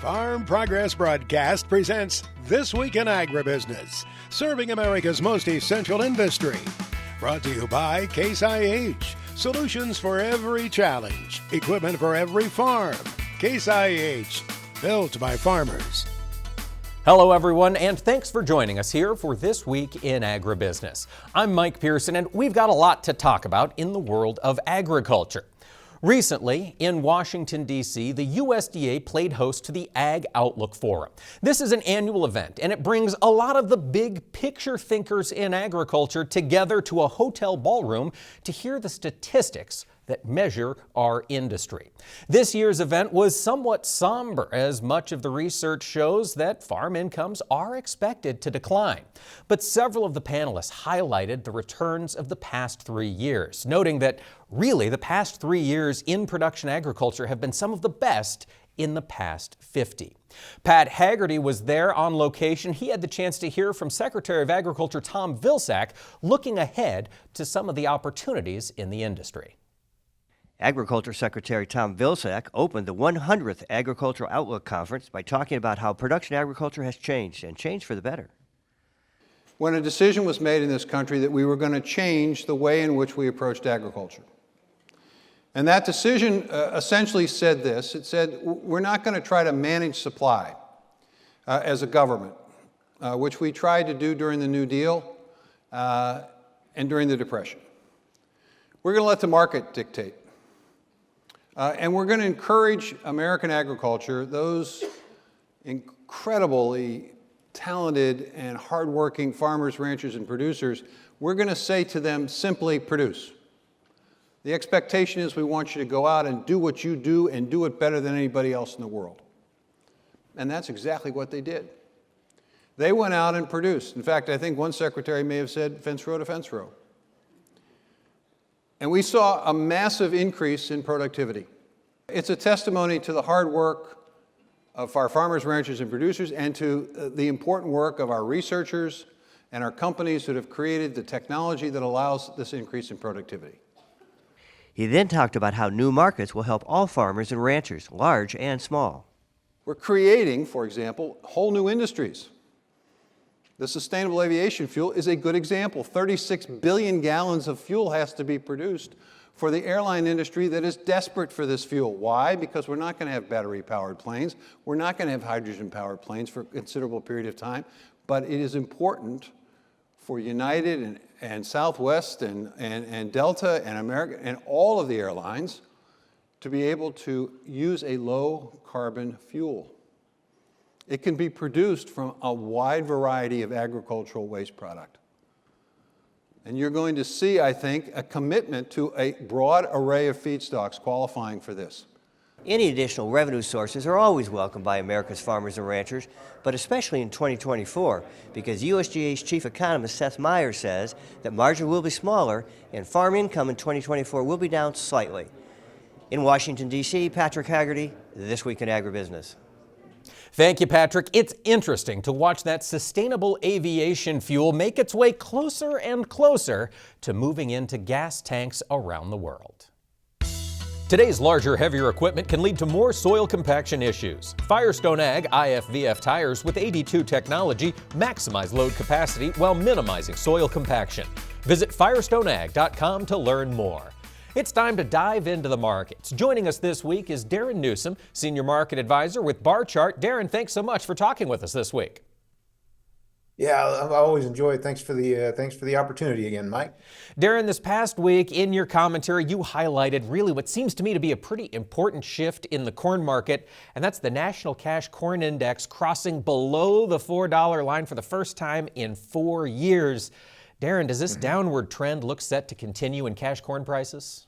Farm Progress Broadcast presents This Week in Agribusiness, serving America's most essential industry. Brought to you by Case IH, solutions for every challenge, equipment for every farm. Case IH, built by farmers. Hello everyone, and thanks for joining us here for This Week in Agribusiness. I'm Mike Pearson, and we've got a lot to talk about in the world of agriculture. Recently, in Washington, D.C., the USDA played host to the Ag Outlook Forum. This is an annual event, and it brings a lot of the big picture thinkers in agriculture together to a hotel ballroom to hear the statistics that measure our industry. This year's event was somewhat somber, as much of the research shows that farm incomes are expected to decline. But several of the panelists highlighted the returns of the past 3 years, noting that really the past 3 years in production agriculture have been some of the best in the past 50. Pat Haggerty was there on location. He had the chance to hear from Secretary of Agriculture Tom Vilsack looking ahead to some of the opportunities in the industry. Agriculture Secretary Tom Vilsack opened the 100th Agricultural Outlook Conference by talking about how production agriculture has changed, and changed for the better. When a decision was made in this country that we were going to change the way in which we approached agriculture. And that decision essentially said this. It said, we're not going to try to manage supply as a government, which we tried to do during the New Deal and during the Depression. We're going to let the market dictate. And we're going to encourage American agriculture, those incredibly talented and hardworking farmers, ranchers, and producers. We're going to say to them, simply produce. The expectation is we want you to go out and do what you do and do it better than anybody else in the world. And that's exactly what they did. They went out and produced. In fact, I think one secretary may have said fence row to fence row. And we saw a massive increase in productivity. It's a testimony to the hard work of our farmers, ranchers, and producers, and to the important work of our researchers and our companies that have created the technology that allows this increase in productivity. He then talked about how new markets will help all farmers and ranchers, large and small. We're creating, for example, whole new industries. The sustainable aviation fuel is a good example. 36 billion gallons of fuel has to be produced for the airline industry that is desperate for this fuel. Why? Because we're not going to have battery-powered planes. We're not going to have hydrogen-powered planes for a considerable period of time. But it is important for United and Southwest and Delta and American and all of the airlines to be able to use a low-carbon fuel. It can be produced from a wide variety of agricultural waste product. And you're going to see, I think, a commitment to a broad array of feedstocks qualifying for this. Any additional revenue sources are always welcomed by America's farmers and ranchers, but especially in 2024, because USDA's chief economist Seth Meyer says that margin will be smaller and farm income in 2024 will be down slightly. In Washington, D.C., Patrick Haggerty, This Week in Agribusiness. Thank you, Patrick. It's interesting to watch that sustainable aviation fuel make its way closer and closer to moving into gas tanks around the world. Today's larger, heavier equipment can lead to more soil compaction issues. Firestone Ag IFVF tires with 82 technology maximize load capacity while minimizing soil compaction. Visit firestoneag.com to learn more. It's time to dive into the markets. Joining us this week is Darren Newsom, Senior Market Advisor with Bar Chart. Darren, thanks so much for talking with us this week. Yeah, I always enjoy it. Thanks for the opportunity again, Mike. Darren, this past week in your commentary, you highlighted really what seems to me to be a pretty important shift in the corn market, and that's the National Cash Corn Index crossing below the $4 line for the first time in 4 years. Darren, does this downward trend look set to continue in cash corn prices?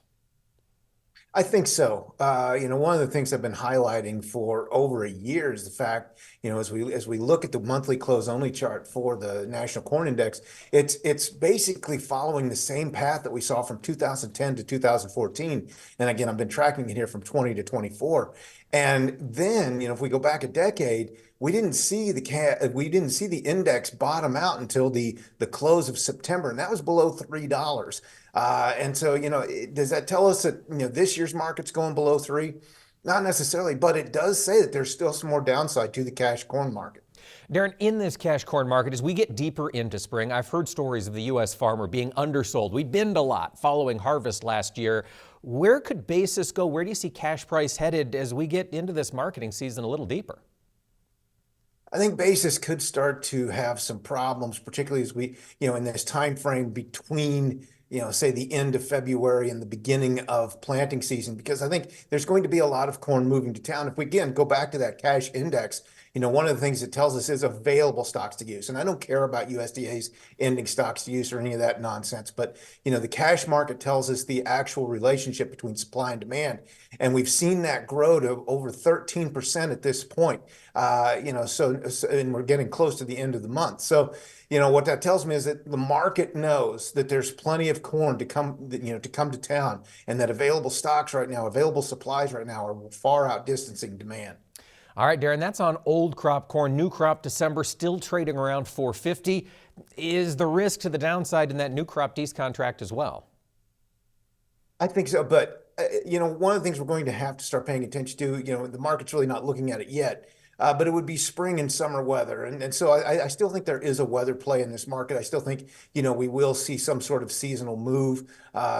I think so. One of the things I've been highlighting for over a year is the fact, as we look at the monthly close only chart for the National Corn Index, it's basically following the same path that we saw from 2010 to 2014. And again, I've been tracking it here from 20 to 24. And then, if we go back a decade, we didn't see the index bottom out until the close of September, and that was below $3. And so, does that tell us that this year's market's going below $3? Not necessarily, but it does say that there's still some more downside to the cash corn market. Darren, in this cash corn market, as we get deeper into spring, I've heard stories of the U.S. farmer being undersold. We binned a lot following harvest last year. Where could basis go? Where do you see cash price headed as we get into this marketing season a little deeper? I think basis could start to have some problems, particularly as we, in this time frame between, say the end of February and the beginning of planting season, because I think there's going to be a lot of corn moving to town. If we again go back to that cash index, one of the things it tells us is available stocks to use. And I don't care about USDA's ending stocks to use or any of that nonsense, but the cash market tells us the actual relationship between supply and demand. And we've seen that grow to over 13% at this point. And we're getting close to the end of the month. So, what that tells me is that the market knows that there's plenty of corn to come to town, and that available stocks right now, available supplies right now are far outdistancing demand. All right, Darren, that's on old crop corn. New crop December still trading around $4.50. Is the risk to the downside in that new crop D's contract as well? I think so, but one of the things we're going to have to start paying attention to, the market's really not looking at it yet, but it would be spring and summer weather. And so I still think there is a weather play in this market. I still think, we will see some sort of seasonal move,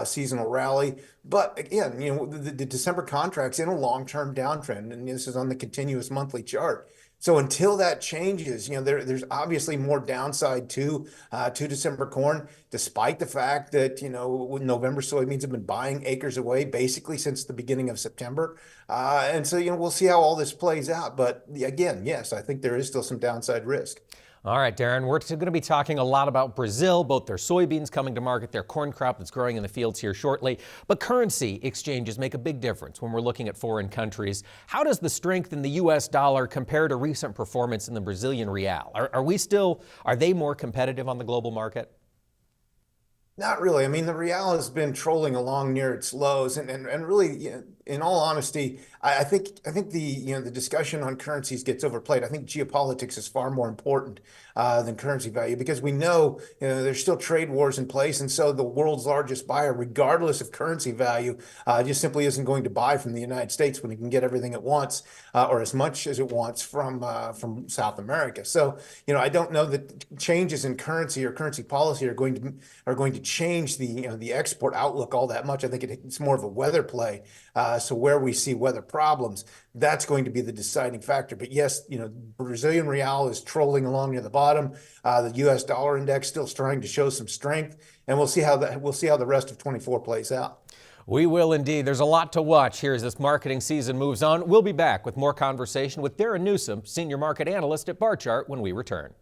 seasonal rally. But again, the December contract's in a long-term downtrend, and this is on the continuous monthly chart. So until that changes, there's obviously more downside to December corn, despite the fact that, November soybeans have been buying acres away basically since the beginning of September. And so, we'll see how all this plays out. But again, yes, I think there is still some downside risk. All right, Darren, we're going to be talking a lot about Brazil, both their soybeans coming to market, their corn crop that's growing in the fields here shortly. But currency exchanges make a big difference when we're looking at foreign countries. How does the strength in the U.S. dollar compare to recent performance in the Brazilian real? Are they more competitive on the global market? Not really. I mean, the real has been trolling along near its lows, and really, in all honesty, I think the discussion on currencies gets overplayed. I think geopolitics is far more important than currency value, because we know, there's still trade wars in place, and so the world's largest buyer, regardless of currency value, just simply isn't going to buy from the United States when it can get everything it wants, or as much as it wants from South America. So, I don't know that changes in currency or currency policy are going to change the export outlook all that much. I think it's more of a weather play. So where we see weather problems, that's going to be the deciding factor. But yes, Brazilian real is trolling along near the bottom. The U.S. dollar index still starting to show some strength, and we'll see how the rest of 24 plays out. We will indeed. There's a lot to watch here as this marketing season moves on. We'll be back with more conversation with Darren Newsom, Senior Market Analyst at Barchart, when we return.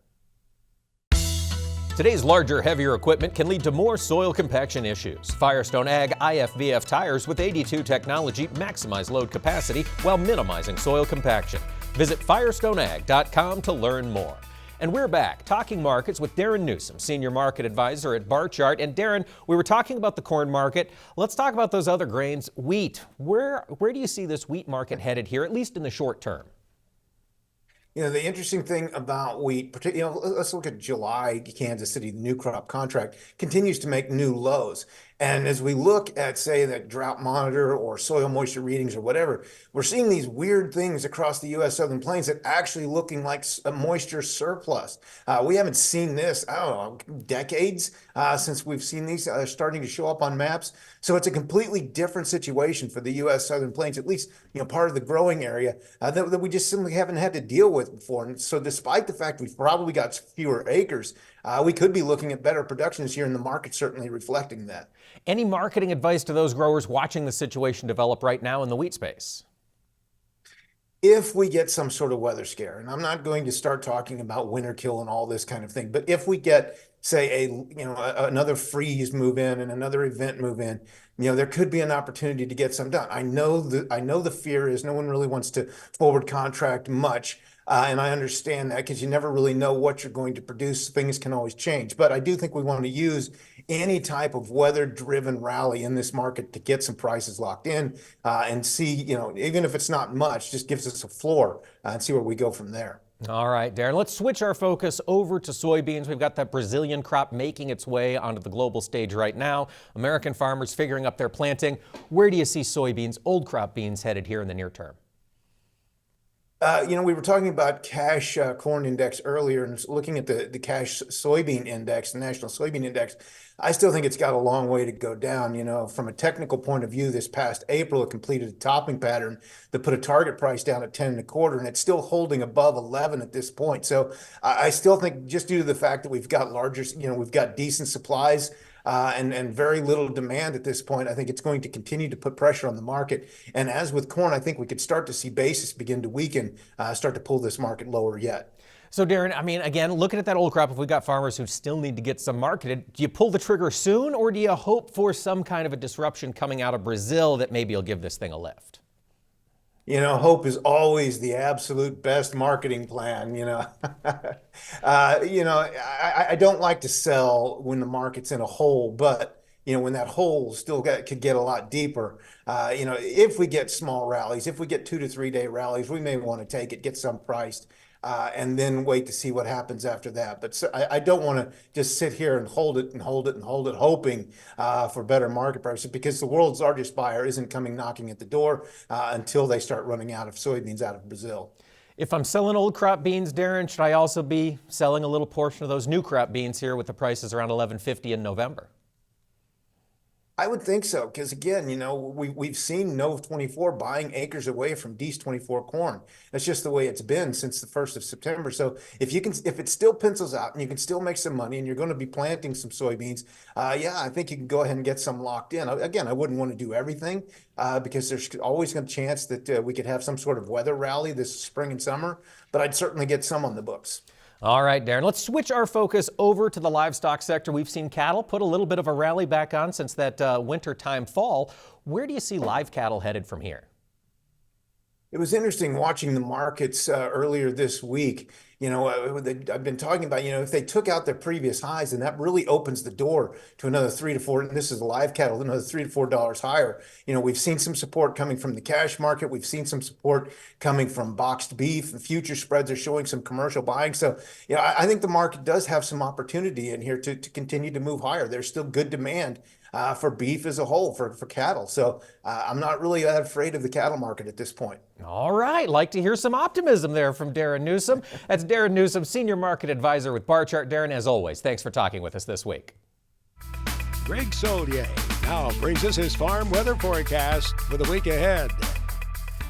Today's larger, heavier equipment can lead to more soil compaction issues. Firestone Ag IFVF tires with 82 technology maximize load capacity while minimizing soil compaction. Visit firestoneag.com to learn more. And we're back talking markets with Darren Newsom, Senior Market Advisor at Barchart. And Darren, we were talking about the corn market. Let's talk about those other grains. Wheat. Where do you see this wheat market headed here, at least in the short term? The interesting thing about wheat, particularly, let's look at July. Kansas City, the new crop contract continues to make new lows. And as we look at, say, that drought monitor or soil moisture readings or whatever, we're seeing these weird things across the U.S. Southern Plains that actually looking like a moisture surplus. We haven't seen this, I don't know, decades since we've seen these starting to show up on maps. So it's a completely different situation for the U.S. Southern Plains, at least part of the growing area that we just simply haven't had to deal with before. And so despite the fact we've probably got fewer acres, we could be looking at better production this year, and the market certainly reflecting that. Any marketing advice to those growers watching the situation develop right now in the wheat space? If we get some sort of weather scare, and I'm not going to start talking about winter kill and all this kind of thing, but if we get, say, another freeze move in and another event move in, there could be an opportunity to get some done. I know the fear is no one really wants to forward contract much. And I understand that, because you never really know what you're going to produce. Things can always change. But I do think we want to use any type of weather-driven rally in this market to get some prices locked in and see, even if it's not much, just gives us a floor and see where we go from there. All right, Darren, let's switch our focus over to soybeans. We've got that Brazilian crop making its way onto the global stage right now. American farmers figuring up their planting. Where do you see soybeans, old crop beans, headed here in the near term? We were talking about cash corn index earlier and looking at the cash soybean index, the national soybean index. I still think it's got a long way to go down. From a technical point of view, this past April, it completed a topping pattern that put a target price down at 10 and a quarter, and it's still holding above 11 at this point. So I still think just due to the fact that we've got we've got decent supplies and very little demand at this point, I think it's going to continue to put pressure on the market. And as with corn, I think we could start to see basis begin to weaken, start to pull this market lower yet. So Darren, I mean, again, looking at that old crop, if we've got farmers who still need to get some marketed, do you pull the trigger soon, or do you hope for some kind of a disruption coming out of Brazil that maybe will give this thing a lift? Hope is always the absolute best marketing plan. I don't like to sell when the market's in a hole, but when that hole could get a lot deeper. If we get small rallies, if we get 2 to 3 day rallies, we may want to take it, get some priced, and then wait to see what happens after that. But I don't want to just sit here and hold it, hoping for better market prices, because the world's largest buyer isn't coming knocking at the door until they start running out of soybeans out of Brazil. If I'm selling old crop beans, Darren, should I also be selling a little portion of those new crop beans here with the prices around $11.50 in November? I would think so, because again, we've seen Nov 24 buying acres away from D's 24 corn. That's just the way it's been since the 1st of September. So if it still pencils out and you can still make some money and you're going to be planting some soybeans, I think you can go ahead and get some locked in. Again, I wouldn't want to do everything because there's always a chance that we could have some sort of weather rally this spring and summer, but I'd certainly get some on the books. All right, Darren, let's switch our focus over to the livestock sector. We've seen cattle put a little bit of a rally back on since that wintertime fall. Where do you see live cattle headed from here? It was interesting watching the markets earlier this week. I've been talking about, if they took out their previous highs, then that really opens the door to another $3 to $4. And this is live cattle, another $3 to $4 higher. We've seen some support coming from the cash market. We've seen some support coming from boxed beef. The future spreads are showing some commercial buying. So, I think the market does have some opportunity in here to continue to move higher. There's still good demand for beef as a whole, for cattle. So I'm not really that afraid of the cattle market at this point. All right. Like to hear some optimism there from Darren Newsom. That's Darren Newsom, Senior Market Advisor with Bar Chart. Darren, as always, thanks for talking with us this week. Greg Solier now brings us his farm weather forecast for the week ahead.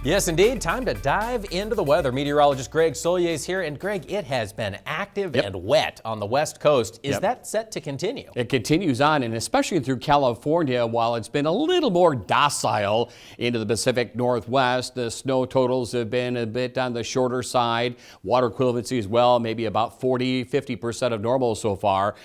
Yes, indeed. Time to dive into the weather. Meteorologist Greg Solier is here. And Greg, it has been active and wet on the West Coast. Is that set to continue? It continues on, and especially through California, while it's been a little more docile into the Pacific Northwest. The snow totals have been a bit on the shorter side. Water equivalency as well, maybe about 40-50% of normal so far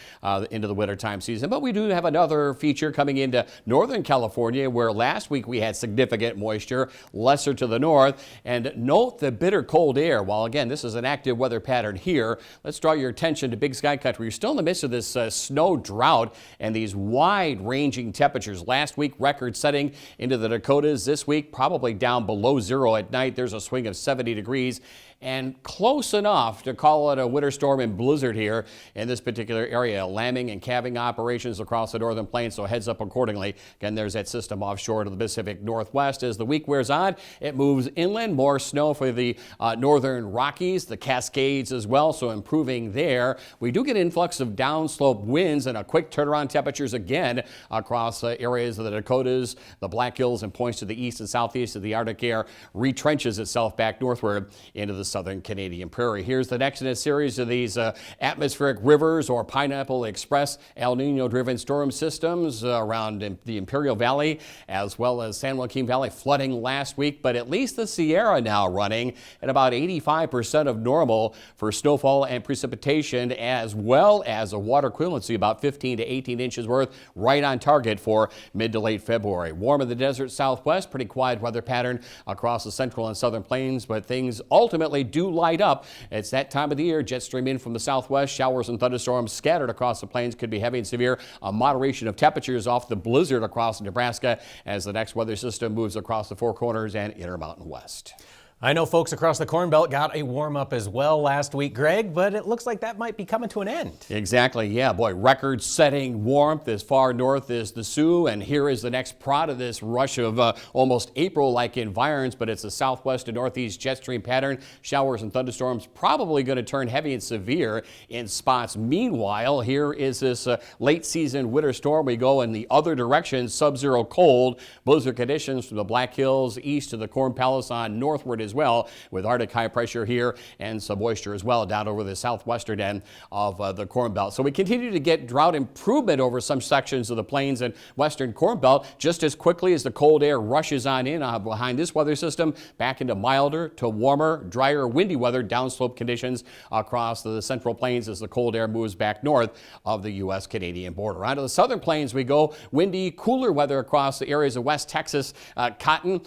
into the wintertime season. But we do have another feature coming into Northern California, where last week we had significant moisture, lesser to the north. And note the bitter cold air. While again, this is an active weather pattern here, let's draw your attention to Big Sky Country. You're still in the midst of this snow drought and these wide-ranging temperatures. Last week, record setting into the Dakotas. This week, probably down below zero at night. There's a swing of 70 degrees. And close enough to call it a winter storm and blizzard here in this particular area. Lambing and calving operations across the northern plains, so heads up accordingly. Again, there's that system offshore to the Pacific Northwest. As the week wears on, it moves inland. More snow for the northern Rockies, the Cascades as well, so improving there. We do get an influx of downslope winds and a quick turnaround temperatures again across areas of the Dakotas, the Black Hills, and points to the east and southeast of the Arctic air retrenches itself back northward into the southern Canadian prairie. Here's the next in a series of these atmospheric rivers or Pineapple Express El Nino-driven storm systems around the Imperial Valley as well as San Joaquin Valley flooding last week, but at least the Sierra now running at about 85% of normal for snowfall and precipitation, as well as a water equivalency about 15 to 18 inches worth, right on target for mid to late February. Warm in the desert Southwest, pretty quiet weather pattern across the central and southern plains, but things ultimately do light up. It's that time of the year. Jet stream in from the southwest. Showers and thunderstorms scattered across the plains. Could be heavy and severe. A moderation of temperatures off the blizzard across Nebraska as the next weather system moves across the Four Corners and Intermountain West. I know folks across the Corn Belt got a warm-up as well last week, Greg, but it looks like that might be coming to an end. Exactly, yeah, boy, record-setting warmth as far north as the Sioux, and here is the next prod of this rush of almost April-like environs, but it's a southwest to northeast jet stream pattern. Showers and thunderstorms probably going to turn heavy and severe in spots. Meanwhile, here is this late-season winter storm. We go in the other direction, sub-zero cold, blizzard conditions from the Black Hills east to the Corn Palisade northward as well, with Arctic high pressure here and some moisture as well down over the southwestern end of the Corn Belt. So we continue to get drought improvement over some sections of the plains and western Corn Belt just as quickly as the cold air rushes on in behind this weather system back into milder to warmer, drier, windy weather, downslope conditions across the central plains as the cold air moves back north of the U.S.-Canadian border. Onto the southern plains we go. Windy, cooler weather across the areas of West Texas. Cotton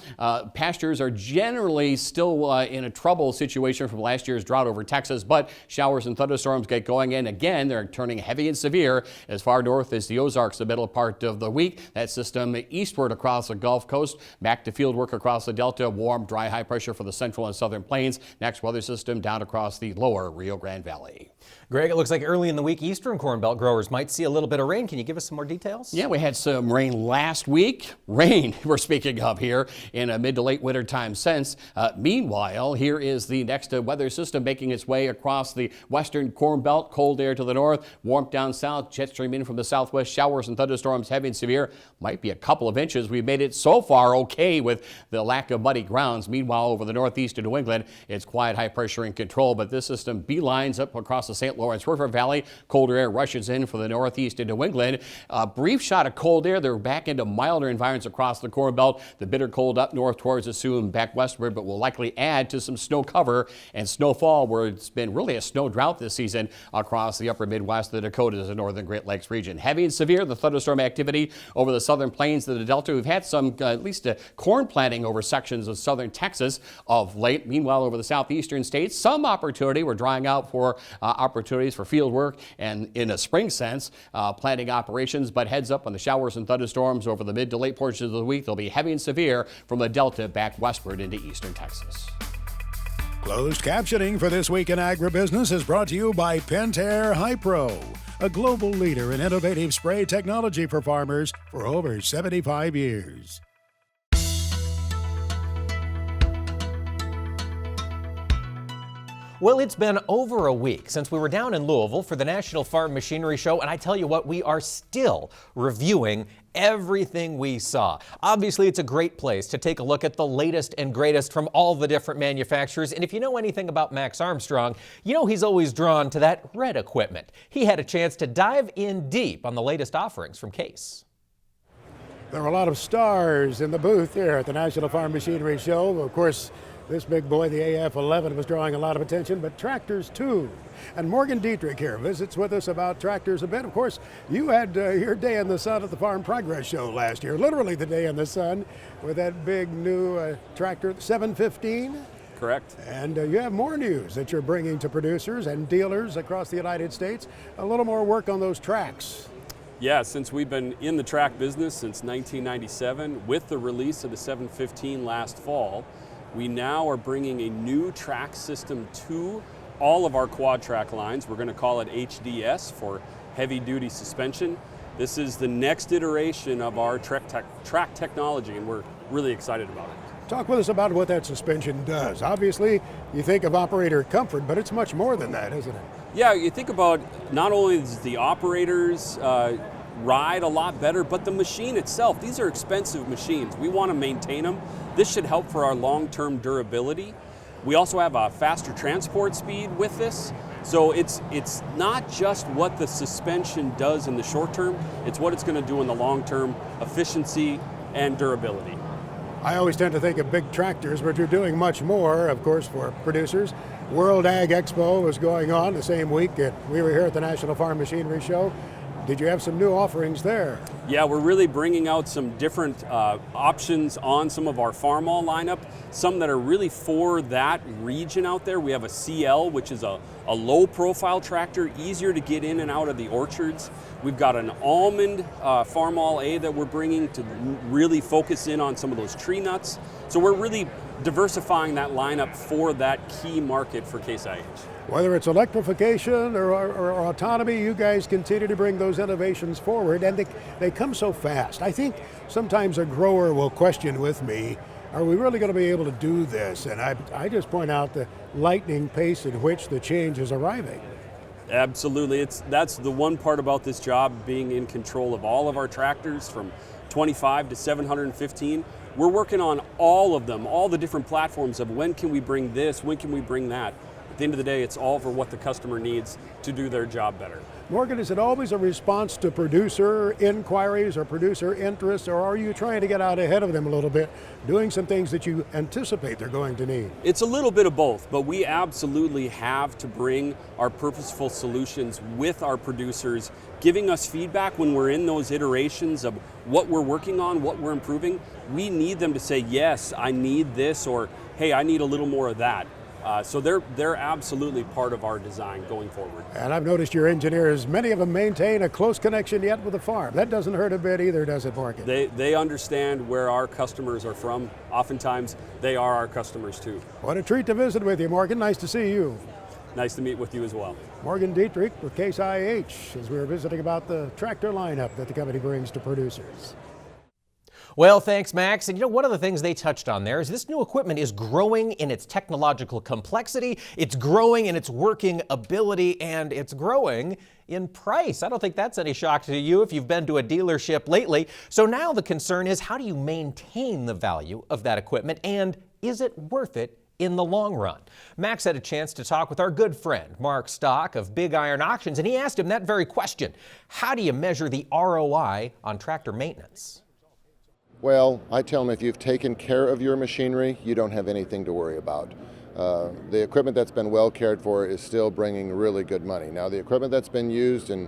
pastures are generally still in a trouble situation from last year's drought over Texas, but showers and thunderstorms get going, and again they're turning heavy and severe as far north as the Ozarks the middle part of the week. That system eastward across the Gulf Coast, back to field work across the Delta, warm, dry, high pressure for the central and southern plains. Next weather system down across the lower Rio Grande Valley. Greg, it looks like early in the week eastern Corn Belt growers might see a little bit of rain. Can you give us some more details? Yeah, we had some rain last week. Rain we're speaking of here in a mid to late winter time sense. Meanwhile, here is the next weather system making its way across the western Corn Belt. Cold air to the north, warmth down south, jet stream in from the southwest. Showers and thunderstorms heavy and severe. Might be a couple of inches. We've made it so far okay with the lack of muddy grounds. Meanwhile, over the northeast of New England, it's quiet high pressure in control, but this system beelines up across the St. Lawrence River Valley. Colder air rushes in from the northeast into New England. A brief shot of cold air. They're back into milder environs across the Corn Belt. The bitter cold up north towards the Sioux and back westward, but will likely add to some snow cover and snowfall where it's been really a snow drought this season across the upper Midwest, the Dakotas, and northern Great Lakes region. Heavy and severe, the thunderstorm activity over the southern plains of the Delta. We've had some, at least corn planting over sections of southern Texas of late. Meanwhile, over the southeastern states, some opportunity. We're drying out for opportunities for field work and in a spring sense, planting operations, but heads up on the showers and thunderstorms over the mid to late portions of the week. They'll be heavy and severe from the Delta back westward into eastern Texas. Closed captioning for This Week in Agribusiness is brought to you by Pentair Hypro, a global leader in innovative spray technology for farmers for over 75 years. Well, it's been over a week since we were down in Louisville for the National Farm Machinery Show, and I tell you what, we are still reviewing everything we saw. Obviously, it's a great place to take a look at the latest and greatest from all the different manufacturers, and if you know anything about Max Armstrong, you know he's always drawn to that red equipment. He had a chance to dive in deep on the latest offerings from Case. There are a lot of stars in the booth here at the National Farm Machinery Show. Of course, this big boy, the AF-11, was drawing a lot of attention, but tractors too. And Morgan Dietrich here visits with us about tractors a bit. Of course, you had your day in the sun at the Farm Progress Show last year, literally the day in the sun, with that big new tractor, 715. Correct. And you have more news that you're bringing to producers and dealers across the United States. A little more work on those tracks. Yeah, since we've been in the track business since 1997, with the release of the 715 last fall, we now are bringing a new track system to all of our quad track lines. We're going to call it HDS for heavy duty suspension. This is the next iteration of our track technology, and we're really excited about it. Talk with us about what that suspension does. Obviously, you think of operator comfort, but it's much more than that, isn't it? Yeah, you think about not only does the operators ride a lot better, but the machine itself. These are expensive machines. We want to maintain them. This should help for our long-term durability. We also have a faster transport speed with this. So it's not just what the suspension does in the short term, it's what it's going to do in the long term, efficiency and durability. I always tend to think of big tractors, but you're doing much more, of course, for producers. World Ag Expo was going on the same week. We were here at the National Farm Machinery Show. Did you have some new offerings there? Yeah, we're really bringing out some different options on some of our Farmall lineup, some that are really for that region out there. We have a CL, which is a low profile tractor, easier to get in and out of the orchards. We've got an almond Farmall A that we're bringing to really focus in on some of those tree nuts. So we're really diversifying that lineup for that key market for Case IH. Whether it's electrification or autonomy, you guys continue to bring those innovations forward, and they come so fast. I think sometimes a grower will question with me, are we really going to be able to do this? And I just point out the lightning pace at which the change is arriving. Absolutely. That's the one part about this job, being in control of all of our tractors from 25 to 715. We're working on all of them, all the different platforms of when can we bring this, when can we bring that. At the end of the day, it's all for what the customer needs to do their job better. Morgan, is it always a response to producer inquiries or producer interests, or are you trying to get out ahead of them a little bit, doing some things that you anticipate they're going to need? It's a little bit of both, but we absolutely have to bring our purposeful solutions with our producers, giving us feedback when we're in those iterations of what we're working on, what we're improving. We need them to say, yes, I need this, or hey, I need a little more of that. So they're absolutely part of our design going forward. And I've noticed your engineers, many of them maintain a close connection yet with the farm. That doesn't hurt a bit either, does it, Morgan? They understand where our customers are from. Oftentimes, they are our customers too. What a treat to visit with you, Morgan. Nice to see you. Nice to meet with you as well. Morgan Dietrich with Case IH, as we were visiting about the tractor lineup that the company brings to producers. Well, thanks, Max. And you know, one of the things they touched on there is this new equipment is growing in its technological complexity, it's growing in its working ability, and it's growing in price. I don't think that's any shock to you if you've been to a dealership lately. So now the concern is, how do you maintain the value of that equipment, and is it worth it in the long run? Max had a chance to talk with our good friend, Mark Stock of Big Iron Auctions, and he asked him that very question. How do you measure the ROI on tractor maintenance? Well, I tell them if you've taken care of your machinery, you don't have anything to worry about. The equipment that's been well cared for is still bringing really good money. Now, the equipment that's been used and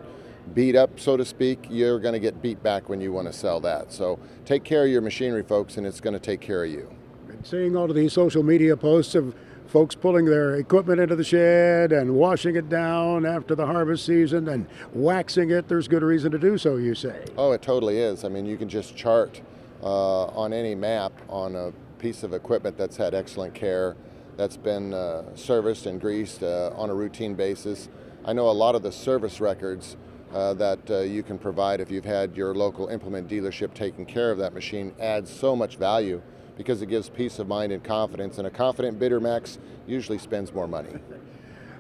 beat up, so to speak, you're going to get beat back when you want to sell that. So take care of your machinery, folks, and it's going to take care of you. Been seeing all of these social media posts of folks pulling their equipment into the shed and washing it down after the harvest season and waxing it. There's good reason to do so, you say? Oh, it totally is. I mean, you can just chart on any map on a piece of equipment that's had excellent care, that's been serviced and greased on a routine basis. I know a lot of the service records that you can provide if you've had your local implement dealership taking care of that machine adds so much value because it gives peace of mind and confidence, and a confident bidder, Max, usually spends more money.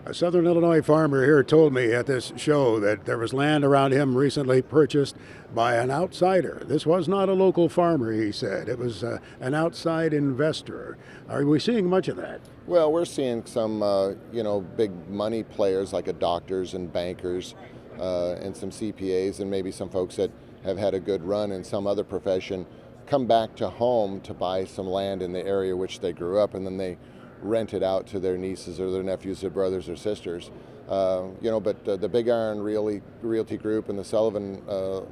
A Southern Illinois farmer here told me at this show that there was land around him recently purchased by an outsider. This was not a local farmer, he said. It was an outside investor. Are we seeing much of that? Well, we're seeing some, big money players like doctors and bankers and some CPAs and maybe some folks that have had a good run in some other profession come back to home to buy some land in the area which they grew up, and then they rent it out to their nieces or their nephews, their brothers or sisters. But the Big Iron Realty Group and the Sullivan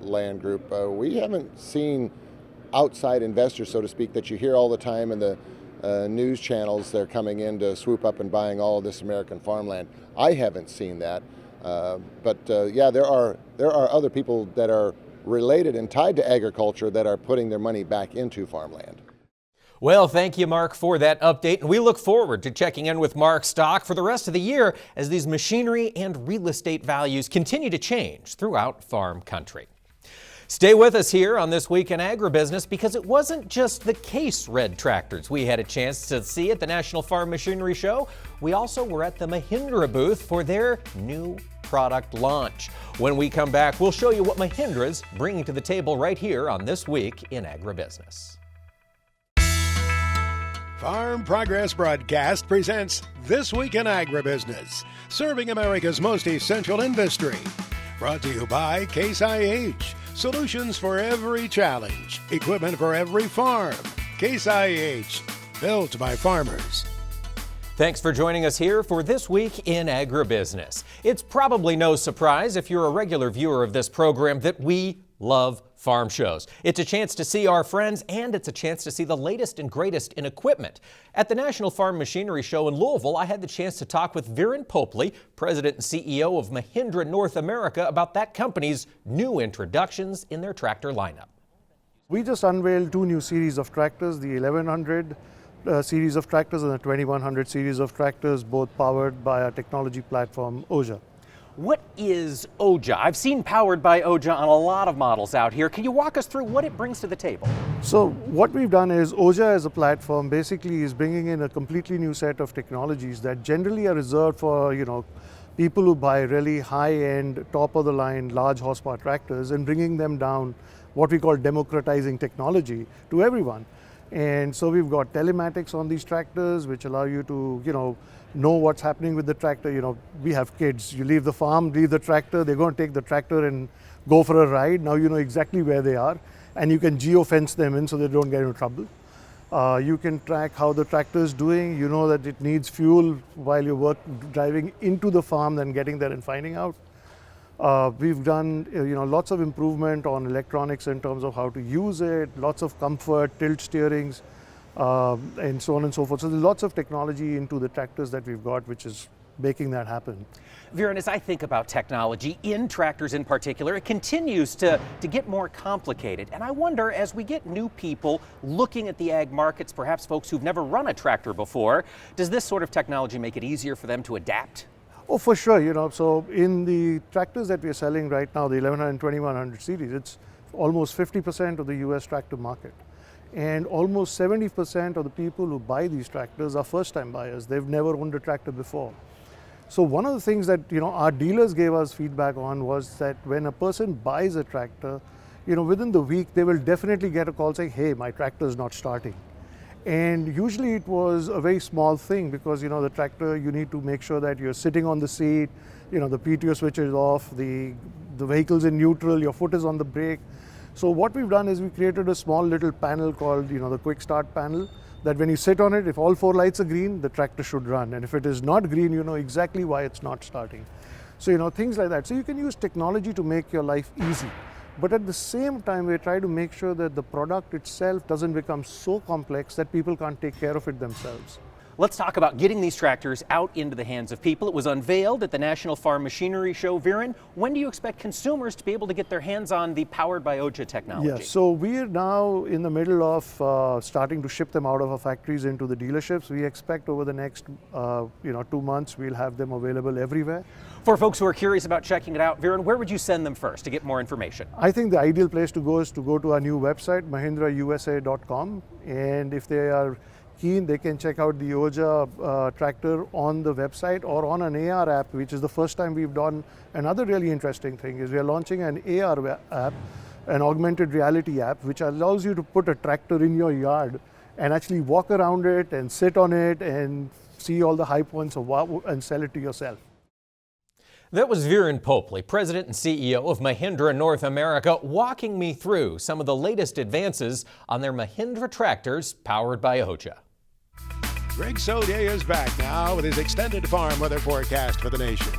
Land Group, we haven't seen outside investors, so to speak, that you hear all the time in the news channels. They're coming in to swoop up and buying all of this American farmland. I haven't seen that. There are other people that are related and tied to agriculture that are putting their money back into farmland. Well, thank you, Mark, for that update, and we look forward to checking in with Mark Stock for the rest of the year as these machinery and real estate values continue to change throughout farm country. Stay with us here on This Week in Agribusiness, because it wasn't just the Case red tractors we had a chance to see at the National Farm Machinery Show. We also were at the Mahindra booth for their new product launch. When we come back, we'll show you what Mahindra's bringing to the table right here on This Week in Agribusiness. Farm Progress Broadcast presents This Week in Agribusiness, serving America's most essential industry. Brought to you by Case IH, solutions for every challenge, equipment for every farm. Case IH, built by farmers. Thanks for joining us here for This Week in Agribusiness. It's probably no surprise if you're a regular viewer of this program that we love farm shows. It's a chance to see our friends, and it's a chance to see the latest and greatest in equipment. At the National Farm Machinery Show in Louisville, I had the chance to talk with Viren Popley, President and CEO of Mahindra North America, about that company's new introductions in their tractor lineup. We just unveiled two new series of tractors, the 1100, series of tractors and the 2100 series of tractors, both powered by our technology platform, OJA. What is OJA? I've seen powered by OJA on a lot of models out here. Can you walk us through what it brings to the table? So what we've done is OJA as a platform basically is bringing in a completely new set of technologies that generally are reserved for, people who buy really high-end, top-of-the-line, large horsepower tractors and bringing them down, what we call democratizing technology to everyone. And so we've got telematics on these tractors, which allow you to, know what's happening with the tractor. We have kids. You leave the farm, leave the tractor, they're going to take the tractor and go for a ride. Now you know exactly where they are, and you can geo-fence them in so they don't get into trouble. You can track how the tractor is doing. You know that it needs fuel while you're driving into the farm, then getting there and finding out. We've done lots of improvement on electronics in terms of how to use it, lots of comfort, tilt steerings, and so on and so forth. So there's lots of technology into the tractors that we've got, which is making that happen. Viren, as I think about technology in tractors in particular, it continues to get more complicated. And I wonder, as we get new people looking at the ag markets, perhaps folks who've never run a tractor before, does this sort of technology make it easier for them to adapt? Oh, for sure. So in the tractors that we're selling right now, the 1100 and 2100 series, it's almost 50% of the US tractor market. And almost 70% of the people who buy these tractors are first-time buyers. They've never owned a tractor before. So one of the things that our dealers gave us feedback on was that when a person buys a tractor, within the week they will definitely get a call saying, "Hey, my tractor is not starting." And usually it was a very small thing because the tractor, you need to make sure that you're sitting on the seat, the PTO switch is off, the vehicle's in neutral, your foot is on the brake. So what we've done is we created a small little panel called the quick start panel, that when you sit on it, if all 4 lights are green, the tractor should run. And if it is not green, you know exactly why it's not starting. So things like that. So you can use technology to make your life easy. But at the same time, we try to make sure that the product itself doesn't become so complex that people can't take care of it themselves. Let's talk about getting these tractors out into the hands of people. It was unveiled at the National Farm Machinery Show. Viren, when do you expect consumers to be able to get their hands on the powered by OJA technology? Yeah, so we are now in the middle of starting to ship them out of our factories into the dealerships. We expect over the next 2 months we'll have them available everywhere. For folks who are curious about checking it out, Viren, where would you send them first to get more information? I think the ideal place to go is to go to our new website, mahindrausa.com, and if they are keen, they can check out the OJA tractor on the website or on an AR app, which is the first time we've done. Another really interesting thing is we are launching an AR app, an augmented reality app, which allows you to put a tractor in your yard and actually walk around it and sit on it and see all the high points of wow and sell it to yourself. That was Viren Popley, President and CEO of Mahindra North America, walking me through some of the latest advances on their Mahindra tractors powered by OJA. Greg Solier is back now with his extended farm weather forecast for the nation.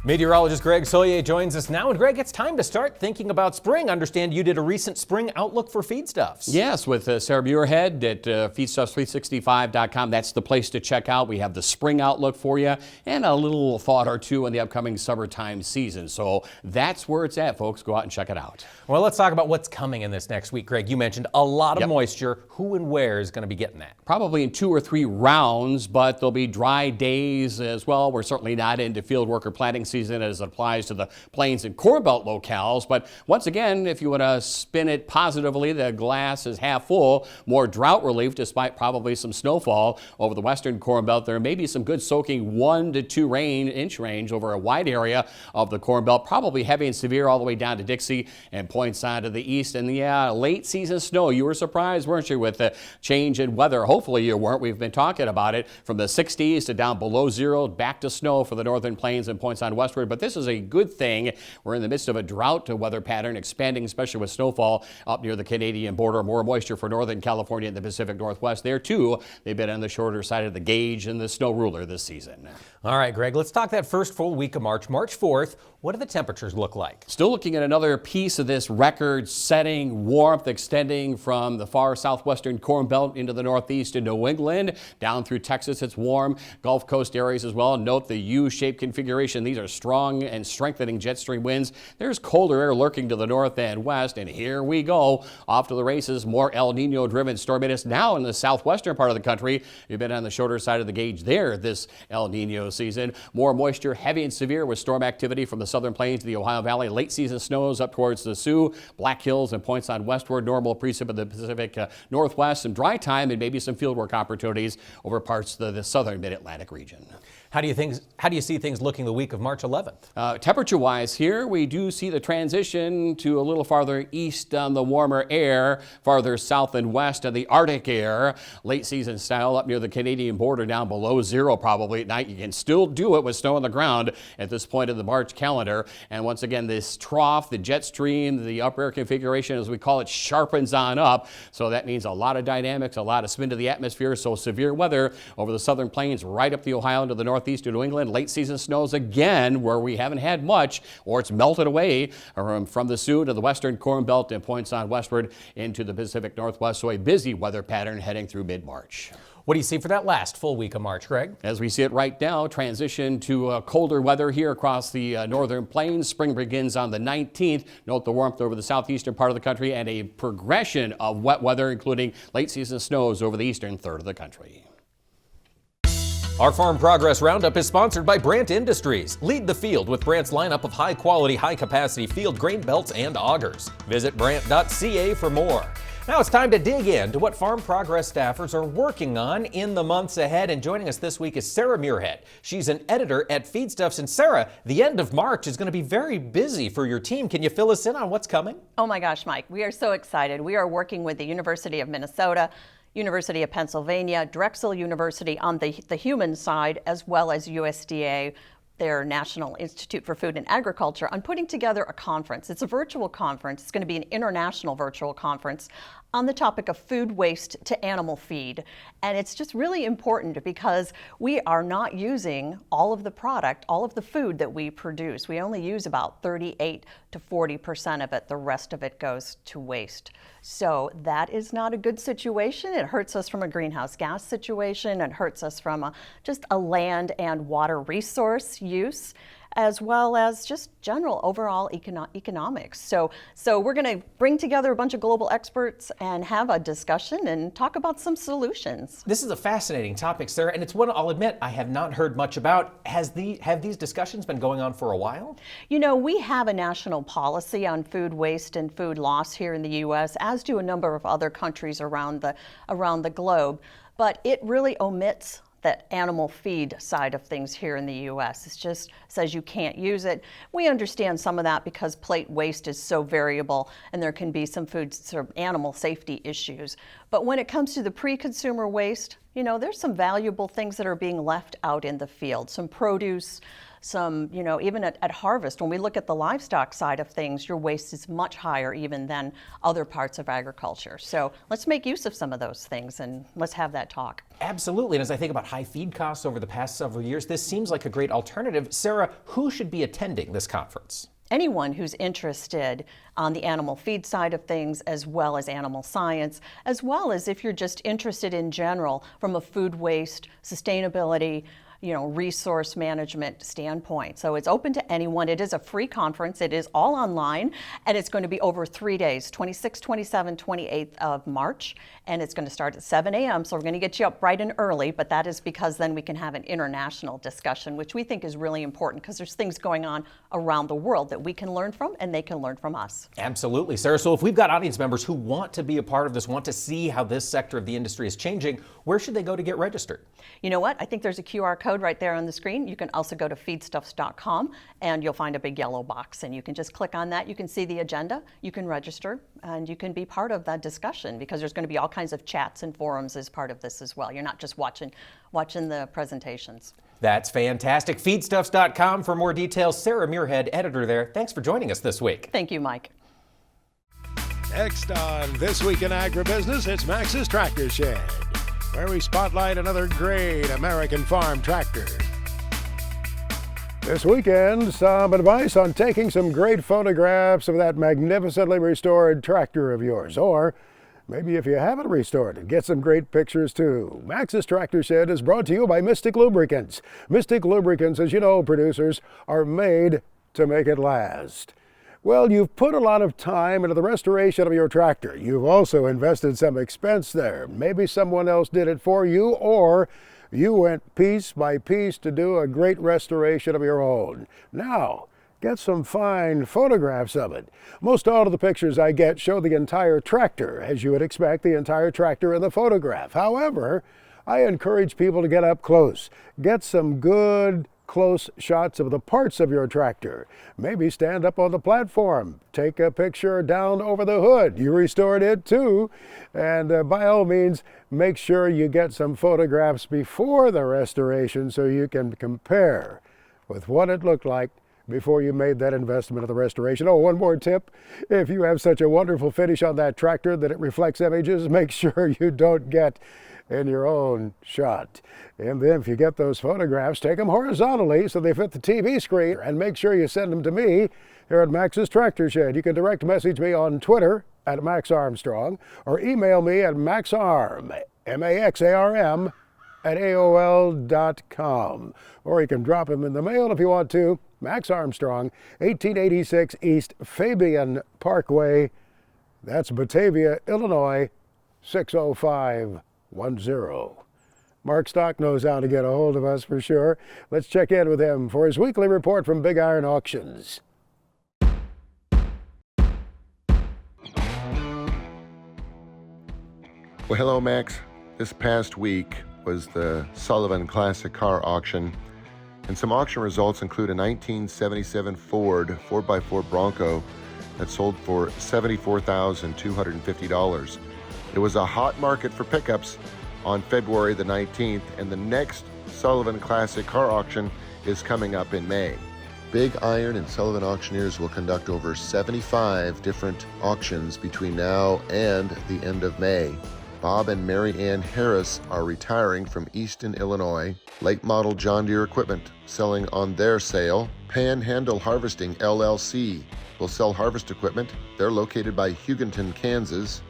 Meteorologist Greg Solier joins us now. And Greg, it's time to start thinking about spring. I understand you did a recent spring outlook for feedstuffs. Yes, with Sarah Muirhead at feedstuffs365.com. That's the place to check out. We have the spring outlook for you and a little thought or two on the upcoming summertime season. So that's where it's at, folks. Go out and check it out. Well, let's talk about what's coming in this next week. Greg, you mentioned a lot of moisture. Who and where is going to be getting that? Probably in 2 or 3 rounds, but there'll be dry days as well. We're certainly not into field worker planting season as it applies to the Plains and Corn Belt locales. But once again, if you want to spin it positively, the glass is half full. More drought relief despite probably some snowfall over the western Corn Belt. There may be some good soaking 1 to 2 inch range over a wide area of the Corn Belt, probably heavy and severe all the way down to Dixie and points on to the east. And yeah, late season snow. You were surprised, weren't you, with the change in weather? Hopefully you weren't. We've been talking about it from the 60s to down below 0, back to snow for the northern plains and points on westward. But this is a good thing. We're in the midst of a drought weather pattern expanding, especially with snowfall up near the Canadian border. More moisture for Northern California and the Pacific Northwest. There, too, they've been on the shorter side of the gauge and the snow ruler this season. All right, Greg, let's talk that first full week of March. March 4th, what do the temperatures look like? Still looking at another piece of this record-setting warmth extending from the far southwestern Corn Belt into the northeast and New England. Down through Texas, it's warm. Gulf Coast areas as well. Note the U-shaped configuration. These are There's strong and strengthening jet stream winds. There's colder air lurking to the north and west. And here we go. Off to the races. More El Nino driven storminess now in the southwestern part of the country. You've been on the shorter side of the gauge there this El Nino season. More moisture, heavy and severe with storm activity from the southern plains to the Ohio Valley. Late season snows up towards the Sioux, Black Hills and points on westward. Normal precip of the Pacific Northwest. Some dry time and maybe some fieldwork opportunities over parts of the southern mid-Atlantic region. How do you see things looking the week of March 11th? Temperature-wise here, we do see the transition to a little farther east on the warmer air, farther south and west on the Arctic air. Late season style up near the Canadian border down below zero probably at night. You can still do it with snow on the ground at this point of the March calendar. And once again, this trough, the jet stream, the upper air configuration, as we call it, sharpens on up. So that means a lot of dynamics, a lot of spin to the atmosphere. So severe weather over the southern plains, right up the Ohio into the northeast to New England. Late season snows again where we haven't had much, or it's melted away from the Sioux to the western Corn Belt and points on westward into the Pacific Northwest. So a busy weather pattern heading through mid-March. What do you see for that last full week of March, Greg? As we see it right now, transition to colder weather here across the northern plains. Spring begins on the 19th. Note the warmth over the southeastern part of the country and a progression of wet weather, including late season snows over the eastern third of the country. Our Farm Progress Roundup is sponsored by Brandt Industries. Lead the field with Brandt's lineup of high-quality, high-capacity field grain belts and augers. Visit Brandt.ca for more. Now it's time to dig into what Farm Progress staffers are working on in the months ahead. And joining us this week is Sarah Muirhead. She's an editor at Feedstuffs. And Sarah, the end of March is going to be very busy for your team. Can you fill us in on what's coming? Oh my gosh, Mike, we are so excited. We are working with the University of Minnesota, University of Pennsylvania, Drexel University on the human side, as well as USDA, their National Institute for Food and Agriculture, on putting together a conference. It's a virtual conference. It's going to be an international virtual conference on the topic of food waste to animal feed. And it's just really important because we are not using all of the product, all of the food that we produce. We only use about 38 to 40% of it. The rest of it goes to waste. So that is not a good situation. It hurts us from a greenhouse gas situation. It hurts us from just a land and water resource use, as well as just general overall economics. So we're going to bring together a bunch of global experts and have a discussion and talk about some solutions. This is a fascinating topic, Sarah, and it's one I'll admit I have not heard much about. Have these discussions been going on for a while? You know, we have a national policy on food waste and food loss here in the U.S., as do a number of other countries around the globe, but it really omits that animal feed side of things here in the U.S. It just says you can't use it. We understand some of that because plate waste is so variable and there can be some food sort of animal safety issues. But when it comes to the pre-consumer waste, you know, there's some valuable things that are being left out in the field, some produce, some, you know, even at harvest, when we look at the livestock side of things, your waste is much higher even than other parts of agriculture. So let's make use of some of those things and let's have that talk. Absolutely. And as I think about high feed costs over the past several years, this seems like a great alternative. Sarah, who should be attending this conference? Anyone who's interested on the animal feed side of things, as well as animal science, as well as if you're just interested in general from a food waste, sustainability, you know, resource management standpoint. So it's open to anyone. It is a free conference. It is all online, and it's going to be over 3 days, 26th, 27th, 28th of March, and it's going to start at 7 a.m. So we're going to get you up bright and early, but that is because then we can have an international discussion, which we think is really important because there's things going on around the world that we can learn from and they can learn from us. Absolutely, Sarah. So if we've got audience members who want to be a part of this, want to see how this sector of the industry is changing, where should they go to get registered? You know what? I think there's a QR code right there on the screen. You can also go to feedstuffs.com and you'll find a big yellow box and you can just click on that. You can see the agenda, you can register, and you can be part of that discussion because there's going to be all kinds of chats and forums as part of this as well. You're not just watching the presentations. That's fantastic. Feedstuffs.com for more details. Sarah Muirhead, editor there. Thanks for joining us this week. Thank you, Mike. Next on This Week in Agribusiness, it's Max's Tractor Shed, where we spotlight another great American farm tractor. This weekend, some advice on taking some great photographs of that magnificently restored tractor of yours, or Maybe if you haven't restored it, get some great pictures too. Max's Tractor Shed is brought to you by Mystic Lubricants. Mystic Lubricants, as you know, producers, are made to make it last. Well, you've put a lot of time into the restoration of your tractor. You've also invested some expense there. Maybe someone else did it for you, or you went piece by piece to do a great restoration of your own. Now, get some fine photographs of it. Most all of the pictures I get show the entire tractor, as you would expect, the entire tractor in the photograph. However, I encourage people to get up close. Get some good close shots of the parts of your tractor. Maybe stand up on the platform. Take a picture down over the hood. You restored it too. And by all means, make sure you get some photographs before the restoration so you can compare with what it looked like before you made that investment of the restoration. Oh, one more tip. If you have such a wonderful finish on that tractor that it reflects images, make sure you don't get in your own shot. And then if you get those photographs, take them horizontally so they fit the TV screen, and make sure you send them to me here at Max's Tractor Shed. You can direct message me on Twitter at Max Armstrong, or email me at maxarm, M-A-X-A-R-M, at AOL.com. Or you can drop them in the mail if you want to. Max Armstrong, 1886 East Fabian Parkway. That's Batavia, Illinois, 60510. Mark Stock knows how to get a hold of us for sure. Let's check in with him for his weekly report from Big Iron Auctions. Well, hello, Max. This past week was the Sullivan Classic Car Auction, and some auction results include a 1977 Ford 4x4 Bronco that sold for $74,250. It was a hot market for pickups on February the 19th, and the next Sullivan Classic Car Auction is coming up in May. Big Iron and Sullivan Auctioneers will conduct over 75 different auctions between now and the end of May. Bob and Mary Ann Harris are retiring from Easton, Illinois. Late model John Deere equipment selling on their sale. Panhandle Harvesting LLC will sell harvest equipment. They're located by Hugonton, Kansas.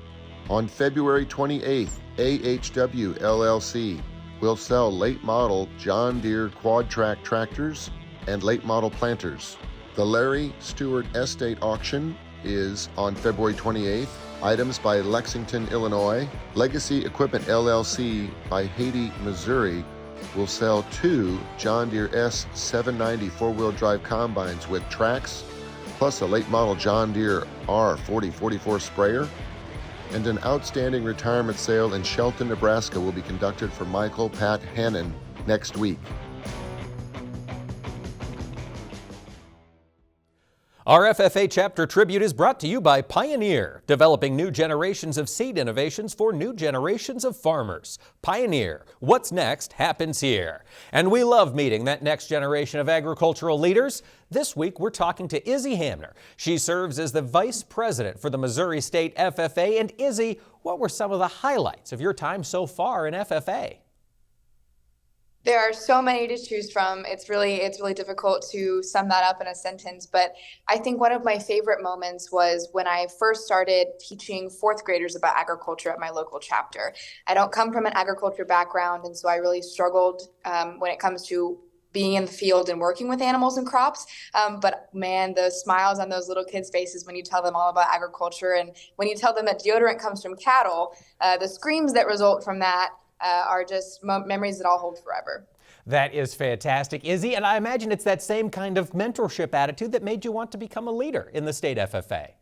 On February 28th, AHW LLC will sell late model John Deere quad track tractors and late model planters. The Larry Stewart Estate Auction is on February 28th. Items by Lexington, Illinois. Legacy Equipment LLC by Haiti, Missouri will sell 2 John Deere S790 four-wheel drive combines with tracks, plus a late model John Deere R4044 sprayer. And an outstanding retirement sale in Shelton, Nebraska will be conducted for Michael Pat Hannon next week. Our FFA Chapter Tribute is brought to you by Pioneer, developing new generations of seed innovations for new generations of farmers. Pioneer, what's next happens here. And we love meeting that next generation of agricultural leaders. This week, we're talking to Izzy Hamner. She serves as the Vice President for the Missouri State FFA. And Izzy, what were some of the highlights of your time so far in FFA? There are so many to choose from. It's really difficult to sum that up in a sentence. But I think one of my favorite moments was when I first started teaching fourth graders about agriculture at my local chapter. I don't come from an agriculture background, and so I really struggled when it comes to being in the field and working with animals and crops. But man, the smiles on those little kids' faces when you tell them all about agriculture, and when you tell them that deodorant comes from cattle, the screams that result from that are just memories that I'll hold forever. That is fantastic, Izzy, and I imagine it's that same kind of mentorship attitude that made you want to become a leader in the state FFA.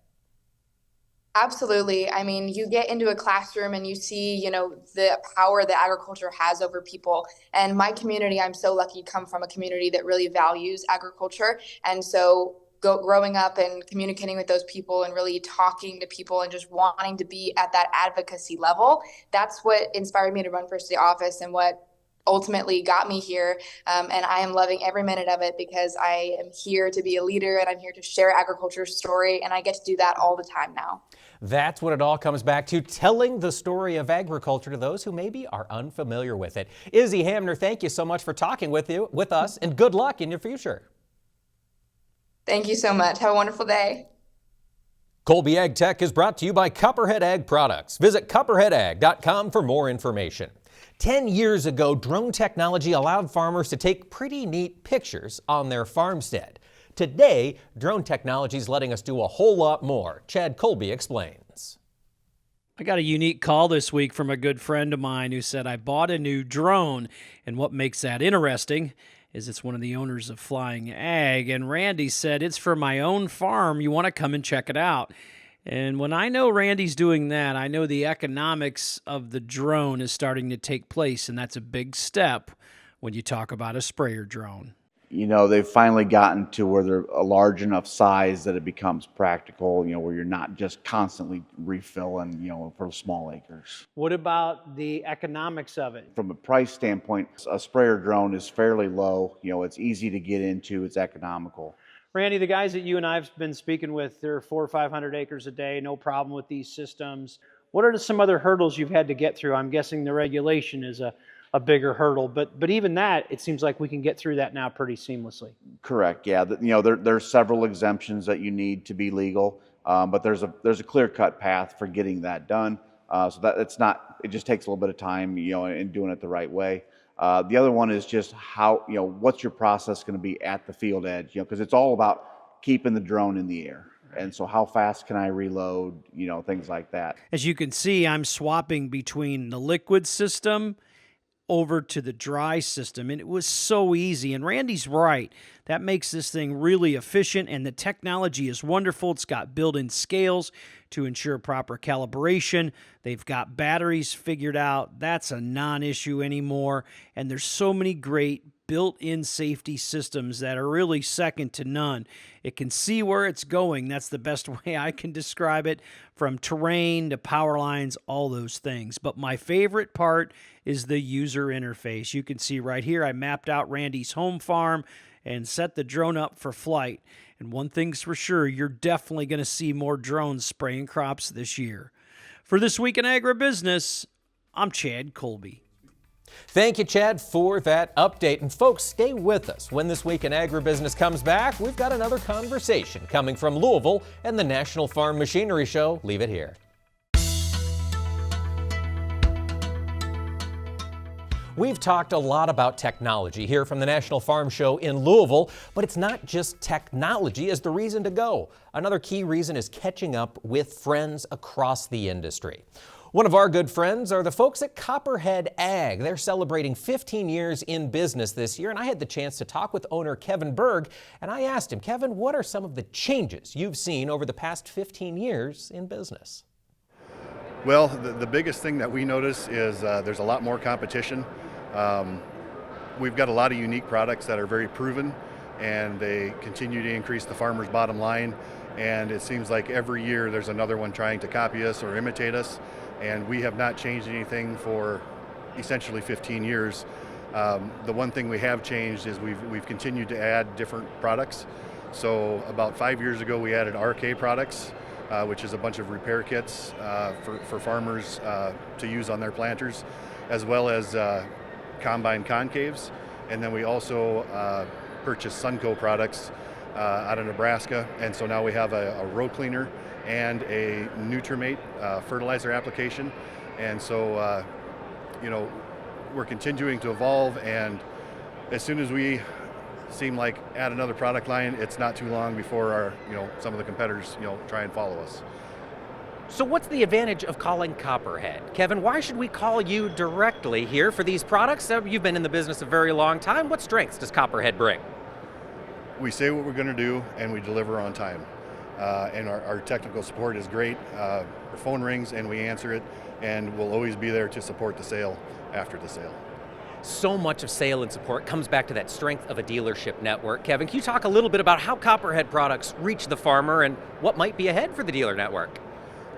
Absolutely. I mean, you get into a classroom and you see, the power that agriculture has over people. And my community, I'm so lucky to come from a community that really values agriculture. And so growing up and communicating with those people and really talking to people and just wanting to be at that advocacy level, that's what inspired me to run for city office and what ultimately got me here. And I am loving every minute of it because I am here to be a leader and I'm here to share agriculture's story, and I get to do that all the time now. That's what it all comes back to, telling the story of agriculture to those who maybe are unfamiliar with it. Izzy Hamner, thank you so much for talking with us, and good luck in your future. Thank you so much. Have a wonderful day. Colby Ag Tech is brought to you by Copperhead Ag Products. Visit copperheadag.com for more information. 10 years ago, drone technology allowed farmers to take pretty neat pictures on their farmstead. Today, drone technology is letting us do a whole lot more. Chad Colby explains. I got a unique call this week from a good friend of mine who said, I bought a new drone. And what makes that interesting is it's one of the owners of Flying Ag. And Randy said, it's for my own farm. You want to come and check it out. And when I know Randy's doing that, I know the economics of the drone is starting to take place. And that's a big step when you talk about a sprayer drone. You know, they've finally gotten to where they're a large enough size that it becomes practical, you know, where you're not just constantly refilling, you know, for small acres. What about the economics of it? From a price standpoint, a sprayer drone is fairly low. You know, it's easy to get into, it's economical. Randy, the guys that you and I have been speaking with, they're 400 or 500 acres a day, no problem with these systems. What are some other hurdles you've had to get through? I'm guessing the regulation is a bigger hurdle, but even that, it seems like we can get through that now pretty seamlessly. Correct. Yeah. You know, there's several exemptions that you need to be legal, but there's a clear-cut path for getting that done. So that it's not. It just takes a little bit of time, you know, in doing it the right way. The other one is just how, you know, what's your process going to be at the field edge? You know, because it's all about keeping the drone in the air. And so how fast can I reload? You know, things like that. As you can see, I'm swapping between the liquid system over to the dry system, and it was so easy. And Randy's right. That makes this thing really efficient, and the technology is wonderful. It's got built-in scales to ensure proper calibration. They've got batteries figured out. That's a non-issue anymore. And there's so many great built-in safety systems that are really second to none. It can see where it's going. That's the best way I can describe it, from terrain to power lines, all those things. But my favorite part is the user interface. You can see right here, I mapped out Randy's home farm and set the drone up for flight. And one thing's for sure, you're definitely going to see more drones spraying crops this year. For This Week in Agribusiness, I'm Chad Colby. Thank you, Chad, for that update. And folks, stay with us. When This Week in Agribusiness comes back, we've got another conversation coming from Louisville and the National Farm Machinery Show. Leave it here. We've talked a lot about technology here from the National Farm Show in Louisville, but it's not just technology as the reason to go. Another key reason is catching up with friends across the industry. One of our good friends are the folks at Copperhead Ag. They're celebrating 15 years in business this year, and I had the chance to talk with owner Kevin Berg, and I asked him, Kevin, what are some of the changes you've seen over the past 15 years in business? Well, the biggest thing that we notice is there's a lot more competition. We've got a lot of unique products that are very proven, and they continue to increase the farmer's bottom line. And it seems like every year there's another one trying to copy us or imitate us. And we have not changed anything for essentially 15 years. The one thing we have changed is we've continued to add different products. So about 5 years ago, we added RK products, which is a bunch of repair kits for farmers to use on their planters, as well as combine concaves. And then we also purchased Sunco products out of Nebraska. And so now we have a row cleaner and a Nutrimate fertilizer application. And so, you know, we're continuing to evolve, and as soon as we seem like add another product line, it's not too long before our, you know, some of the competitors, you know, try and follow us. So what's the advantage of calling Copperhead? Kevin, why should we call you directly here for these products? You've been in the business a very long time. What strengths does Copperhead bring? We say what we're going to do, and we deliver on time. And our technical support is great. Our phone rings and we answer it, and we'll always be there to support the sale after the sale. So much of sale and support comes back to that strength of a dealership network. Kevin, can you talk a little bit about how Copperhead products reach the farmer and what might be ahead for the dealer network?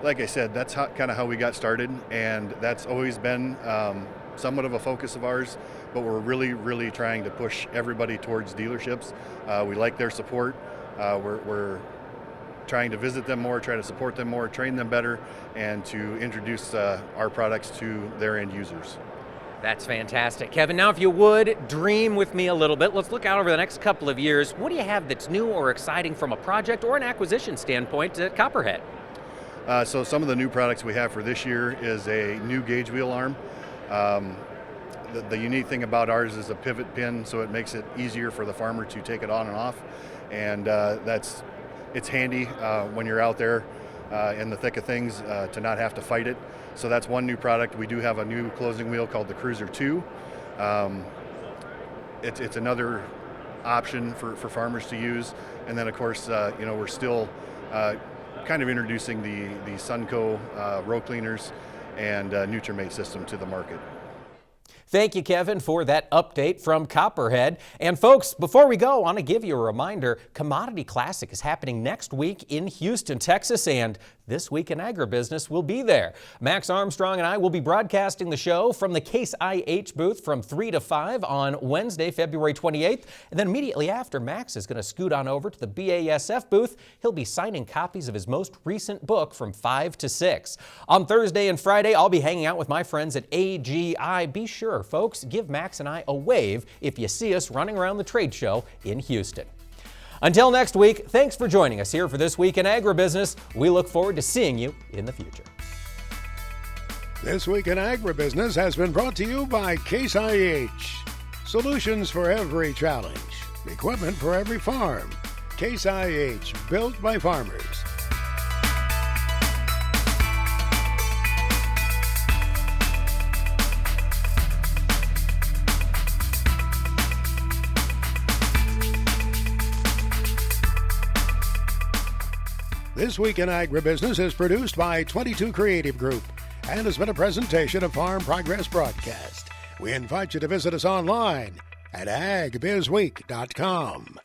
Like I said, that's kind of how we got started, and that's always been somewhat of a focus of ours, but we're really trying to push everybody towards dealerships. We like their support. We're trying to visit them more, try to support them more, train them better, and to introduce our products to their end users. That's fantastic. Kevin, now if you would, dream with me a little bit. Let's look out over the next couple of years. What do you have that's new or exciting from a project or an acquisition standpoint at Copperhead? So some of the new products we have for this year is a new gauge wheel arm. The unique thing about ours is a pivot pin, so it makes it easier for the farmer to take it on and off. And it's handy when you're out there in the thick of things to not have to fight it. So that's one new product. We do have a new closing wheel called the Cruiser 2. It's another option for farmers to use. And then of course, we're still kind of introducing the Sunco row cleaners and Nutrimate system to the market. Thank you, Kevin, for that update from Copperhead. And folks, before we go, I want to give you a reminder, Commodity Classic is happening next week in Houston, Texas, and This Week in Agribusiness will be there. Max Armstrong and I will be broadcasting the show from the Case IH booth from 3 to 5 on Wednesday, February 28th. And then immediately after, Max is going to scoot on over to the BASF booth. He'll be signing copies of his most recent book from 5 to 6. On Thursday and Friday, I'll be hanging out with my friends at AGI. Be sure, folks, give Max and I a wave if you see us running around the trade show in Houston. Until next week, thanks for joining us here for This Week in Agribusiness. We look forward to seeing you in the future. This Week in Agribusiness has been brought to you by Case IH. Solutions for every challenge. Equipment for every farm. Case IH, built by farmers. This Week in Agribusiness is produced by 22 Creative Group and has been a presentation of Farm Progress Broadcast. We invite you to visit us online at agbizweek.com.